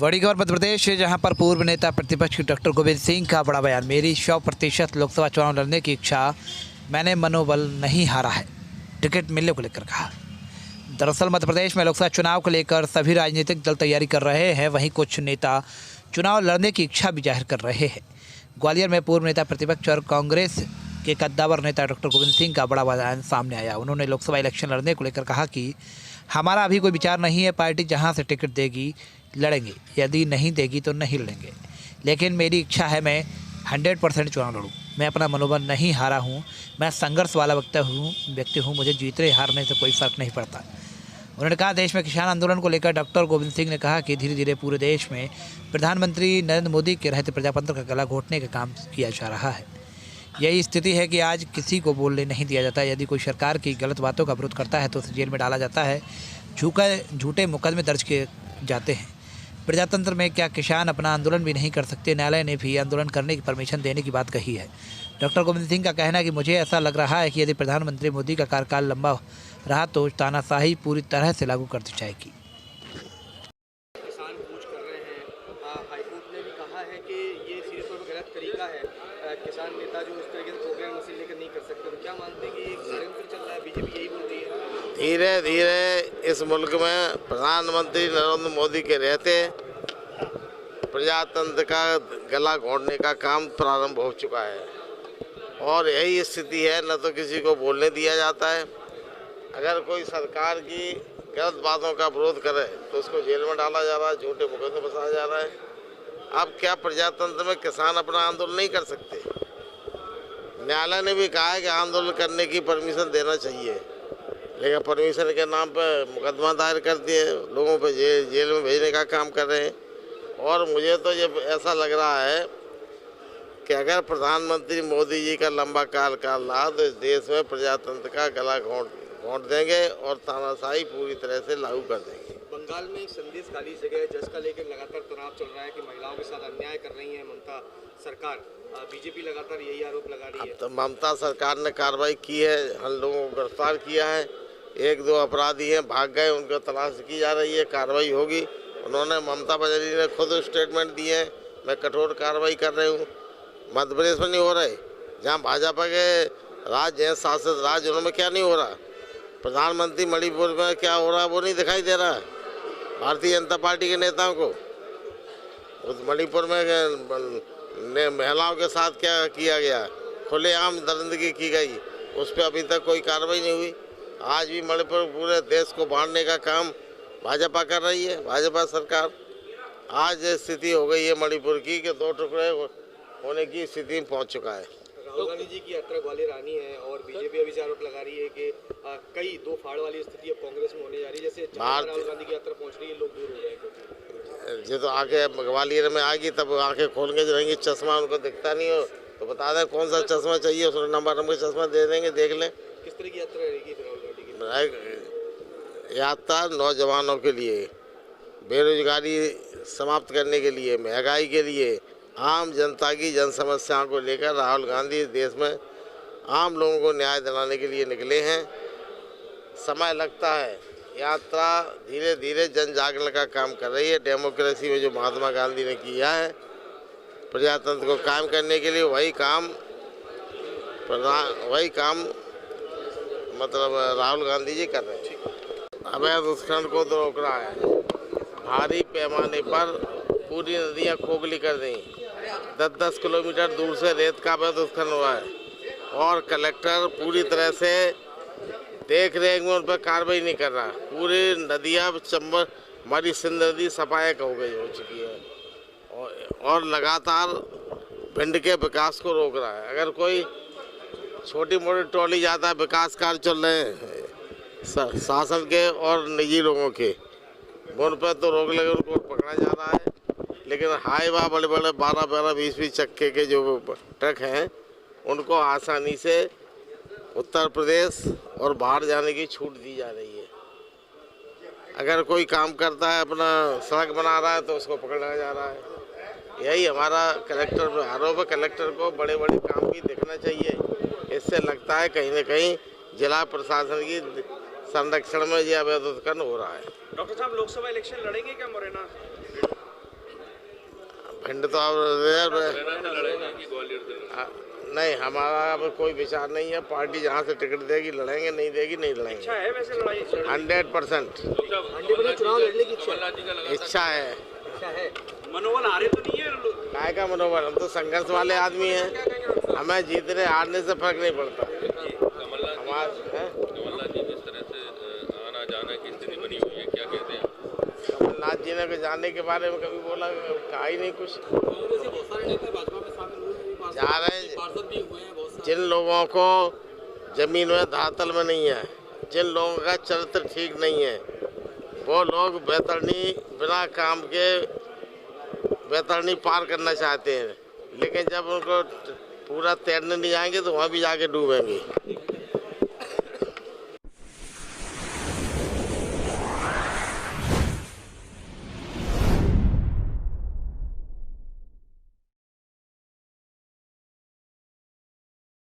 बड़ी खबर मध्य प्रदेश है, जहां पर पूर्व नेता प्रतिपक्ष डॉक्टर गोविंद सिंह का बड़ा बयान। मेरी 100% लोकसभा चुनाव लड़ने की इच्छा, मैंने मनोबल नहीं हारा है, टिकट मिलने को लेकर कहा। दरअसल मध्य प्रदेश में लोकसभा चुनाव को लेकर सभी राजनीतिक दल तैयारी कर रहे हैं, वहीं कुछ नेता चुनाव लड़ने की इच्छा भी जाहिर कर रहे हैं। ग्वालियर में पूर्व नेता प्रतिपक्ष और कांग्रेस के कद्दावर नेता डॉक्टर गोविंद सिंह का बड़ा बयान सामने आया। उन्होंने लोकसभा इलेक्शन लड़ने को लेकर कहा कि हमारा अभी कोई विचार नहीं है, पार्टी जहां से टिकट देगी लड़ेंगे, यदि नहीं देगी तो नहीं लड़ेंगे, लेकिन मेरी इच्छा है मैं 100% चुनाव लड़ूं। मैं अपना मनोबल नहीं हारा हूं, मैं संघर्ष वाला व्यक्ति हूं, मुझे जीतने हारने से कोई फ़र्क नहीं पड़ता। उन्होंने कहा, देश में किसान आंदोलन को लेकर डॉक्टर गोविंद सिंह ने कहा कि धीरे धीरे पूरे देश में प्रधानमंत्री नरेंद्र मोदी के रहते प्रजातंत्र का गला घोटने का काम किया जा रहा है। यही स्थिति है कि आज किसी को बोलने नहीं दिया जाता। यदि कोई सरकार की गलत बातों का विरोध करता है तो उसे जेल में डाला जाता है, झूठे मुकदमे दर्ज किए जाते हैं। प्रजातंत्र में क्या किसान अपना आंदोलन भी नहीं कर सकते? न्यायालय ने भी आंदोलन करने की परमिशन देने की बात कही है। डॉक्टर गोविंद सिंह का कहना है कि मुझे ऐसा लग रहा है कि यदि प्रधानमंत्री मोदी का कार्यकाल लंबा रहा तो तानाशाही पूरी तरह से लागू कर दी जाएगी। किसान कूच कर रहे हैं, हाईकोर्ट ने भी कहा है कि ये सीधे तौर पर गलत तरीका है। किसान नेता जो इस तरीके से प्रोग्राम मशीन लेकर नहीं कर सकते, तो क्या मानते हैं कि एक षड्यंत्र चल रहा है? बीजेपी यही बोल रही है। धीरे धीरे इस मुल्क में प्रधानमंत्री नरेंद्र मोदी के रहते प्रजातंत्र का गला घोंटने का काम प्रारंभ हो चुका है और यही स्थिति है। न तो किसी को बोलने दिया जाता है, अगर कोई सरकार की गलत बातों का विरोध करे तो उसको जेल में डाला जा रहा है, झूठे मुकदमे फंसाया जा रहा है। अब क्या प्रजातंत्र में किसान अपना आंदोलन नहीं कर सकते? न्यायालय ने भी कहा है कि आंदोलन करने की परमिशन देना चाहिए, लेकिन परमिशन के नाम पर मुकदमा दायर कर दिए, लोगों पे जेल में भेजने का काम कर रहे हैं। और मुझे तो ये ऐसा लग रहा है कि अगर प्रधानमंत्री मोदी जी का लंबा कार्यकाल रहा तो इस देश में प्रजातंत्र का गला घोंट देंगे और तानाशाही पूरी तरह से लागू कर देंगे। बंगाल में एक संदेश खाली जगह है, जिसका लेकर लगातार तनाव चल रहा है कि महिलाओं के साथ अन्याय कर रही है ममता सरकार। बीजेपी लगातार यही आरोप लगा रही है। अब तो ममता सरकार ने कार्रवाई की है, हम लोगों को गिरफ्तार किया है, 1-2 अपराधी हैं भाग गए, उनको तलाश की जा रही है, कार्रवाई होगी। उन्होंने ममता बनर्जी ने खुद स्टेटमेंट दिए हैं, मैं कठोर कार्रवाई कर रही हूँ। मध्य प्रदेश में नहीं हो रहा है, जहाँ भाजपा के राज्य हैं, शासित राज्य, उनमें क्या नहीं हो रहा? प्रधानमंत्री मणिपुर में क्या हो रहा है वो नहीं दिखाई दे रहा है भारतीय जनता पार्टी के नेताओं को। उस मणिपुर में महिलाओं के साथ क्या किया गया, खुलेआम दरिंदगी की गई, उस पर अभी तक कोई कार्रवाई नहीं हुई। आज भी मणिपुर पूरे देश को बांटने का काम भाजपा कर रही है, भाजपा सरकार। आज स्थिति हो गई है मणिपुर की कि 2 टुकड़े होने की स्थिति में पहुंच चुका है। राहुल गांधी जी की यात्रा ग्वालियर आनी है और बीजेपी अभी से आरोप लगा रही है कि कई 2 फाड़ वाली स्थिति अब कांग्रेस में होने जा रही है। जैसे राहुल गांधी की यात्रा पहुंच रही है, लोग दूर हो जाएंगे। जो तो आके ग्वालियर में आएगी तब आंखें खोल के रहेंगी, चश्मा उनको दिखता नहीं हो तो बता दें कौन सा चश्मा चाहिए, उसको नंबर चश्मा दे देंगे, देख लें। किस तरह की यात्रा रहेगी राहुल गांधी की? यात्रा नौजवानों के लिए, बेरोजगारी समाप्त करने के लिए, महंगाई के लिए, आम जनता की जन समस्याओं को लेकर राहुल गांधी देश में आम लोगों को न्याय दिलाने के लिए निकले हैं। समय लगता है, यात्रा धीरे धीरे जन जागरण का काम कर रही है। डेमोक्रेसी में जो महात्मा गांधी ने किया है प्रजातंत्र को कायम करने के लिए, वही काम मतलब राहुल गांधी जी कर रहे हैं। अवैध उत्खनन को तो रोक रहा है, भारी पैमाने पर पूरी नदियां खोखली कर दी, 10-10 किलोमीटर दूर से रेत का अवैध उत्खनन हुआ है और कलेक्टर पूरी तरह से देख रेख में उन पर कार्रवाई नहीं कर रहा। पूरी नदियां चंबल हमारी सिंध नदी सफायक हो चुकी है और लगातार भिंड के विकास को रोक रहा है। अगर कोई छोटी मोटी ट्रॉली जाता है, विकास कार्य चल रहे हैं शासन के और निजी लोगों के, उन पर तो रोक लगे, उनको पकड़ा जा रहा है। लेकिन हाईवा बड़े बड़े 12-12, 20-20 चक्के के जो ट्रक हैं उनको आसानी से उत्तर प्रदेश और बाहर जाने की छूट दी जा रही है। अगर कोई काम करता है, अपना सड़क बना रहा है तो उसको पकड़ा जा रहा है। यही हमारा कलेक्टर पर आरोप है। कलेक्टर को बड़े बड़े काम भी देखना चाहिए। इससे लगता है कहीं न कहीं जिला प्रशासन की संरक्षण में यह अवैध उत्खनन हो रहा है। डॉक्टर साहब, लोकसभा इलेक्शन लड़ेंगे क्या मुरैना? भिंड तो अब रिजर्व है। नहीं, हमारा अब कोई विचार नहीं है। पार्टी जहाँ से टिकट देगी लड़ेंगे, नहीं देगी नहीं लड़ेंगे। इच्छा है वैसे लड़ाई 100% चुनाव लड़ने की इच्छा इच्छा है। इच्छा है। मनोबल हारे तो नहीं है काय का मनोबल, हम तो संघर्ष वाले आदमी हैं। हमें जीतने हारने से फर्क नहीं पड़ता। कमलनाथ जी किस तरह से आना जाना की स्थिति बनी हुई है, क्या कहते हैं? कमलनाथ जी ने जाने के बारे में कभी बोला, कहा ही नहीं कुछ। जा रहे हैं जिन लोगों को जमीन में धरातल में नहीं है, जिन लोगों का चरित्र ठीक नहीं है, वो लोग बैतरणी बिना काम के बैतरणी पार करना चाहते हैं, लेकिन जब उनको पूरा तैरने नहीं आएंगे तो वहाँ भी जाके डूबेंगे।